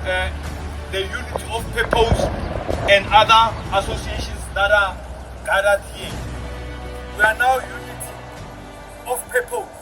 the unit of purpose and other associations that are gathered here. We are now unity of purpose.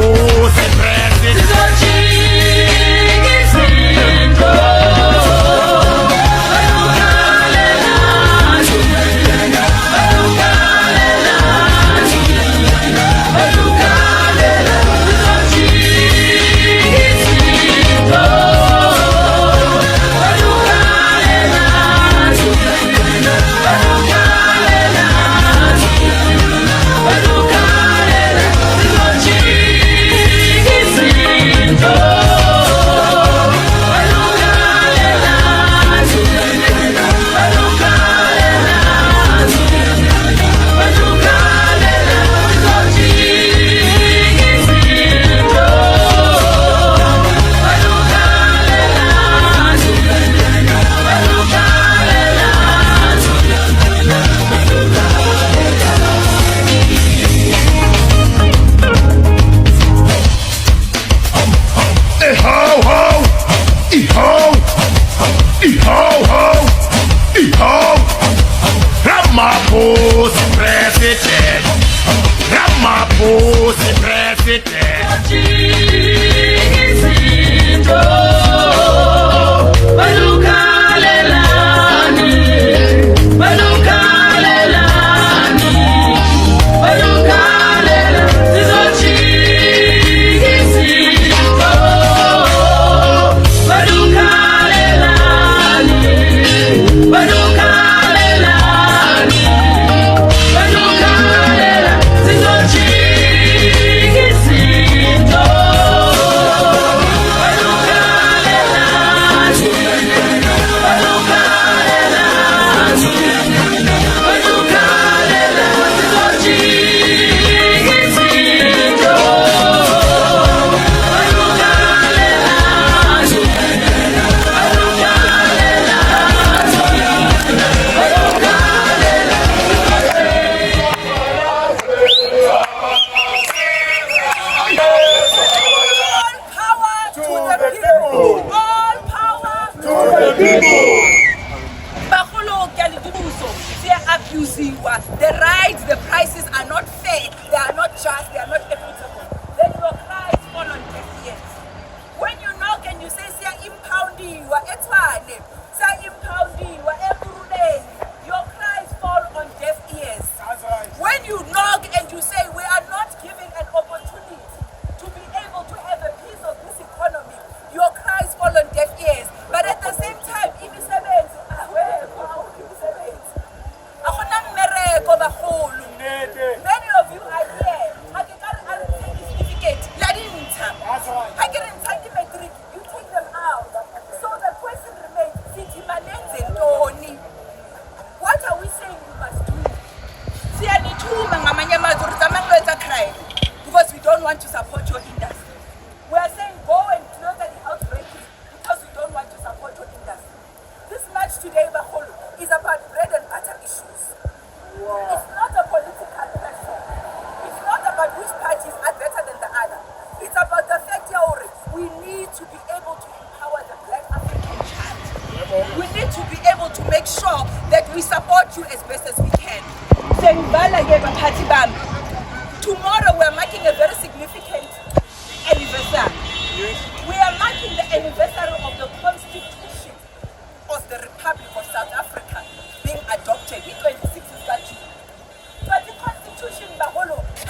Oh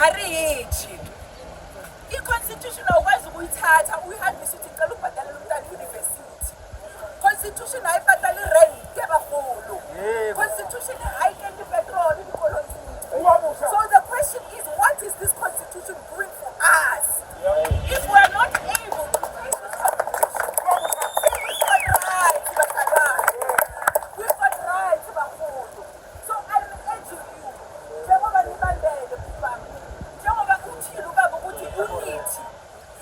Ariyithi. I-Constitution awukwazi ukuyithatha uyihambise uthi ngicela ukubhadalela umntwana i-university. Constitution ayibhadali rent yabaholo. Constitution ayikendi petrol ikoloni. So the question is, what is this constitution doing for us? If we are not able to face this constitution, we've got rights, baholo. So I'm urging you, njengoba nibambele kubaba, njengoba uthile ubaba ukuthi unity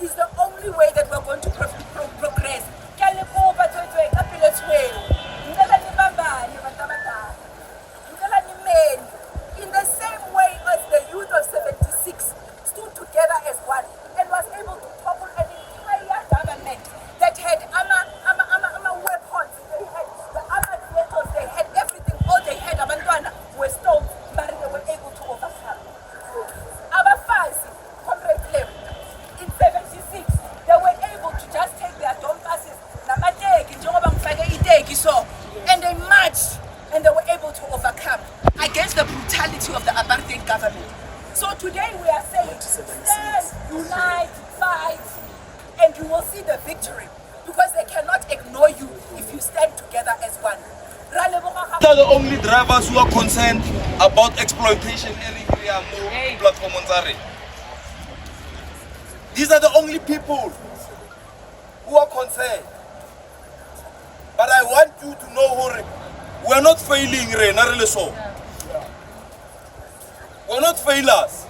is the only way that we're going to progress. Kuyalibuka thwethwe kapile thwenu. Ngicela nibambane bantu abadala. Ngicela nimeni. In the same way as the youth of 76 stood together as one and was able to topple an entire government that had weapons, they had the armored vehicles, they had everything, all they had, abantwana were stoned, but they were able to overcome. Abafazi, Comrade Lem, in 76, they were able to just take their dompasses, namateki, njengoba ngifake iteki so, and they marched and they were able to overcome against the brutality of the apartheid government. So today we are saying, stand, unite, fight, and you will see the victory, because they cannot ignore you if you stand together as one. These are the only drivers who are concerned about exploitation area platform on Zare. These are the only people who are concerned. But I want you to know, Hore, we are not failing, we're not failures.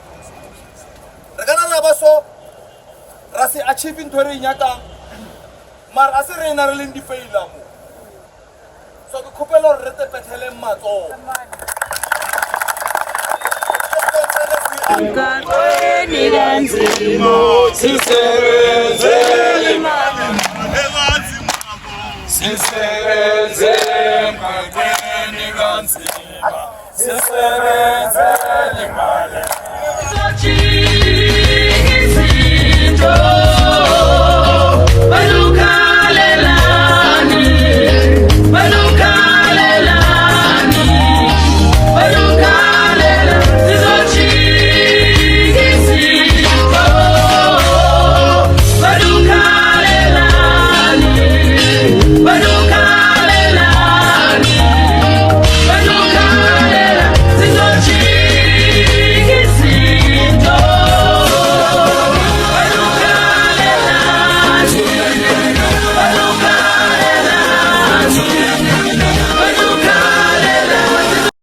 Regana rabaso, rasi achieving tori nyaka, mar asire na relindi faila mo. So the kupelo rete petele mato. Kakweni ganzimo, sisebenzele kakweni ganzimo, sisebenzele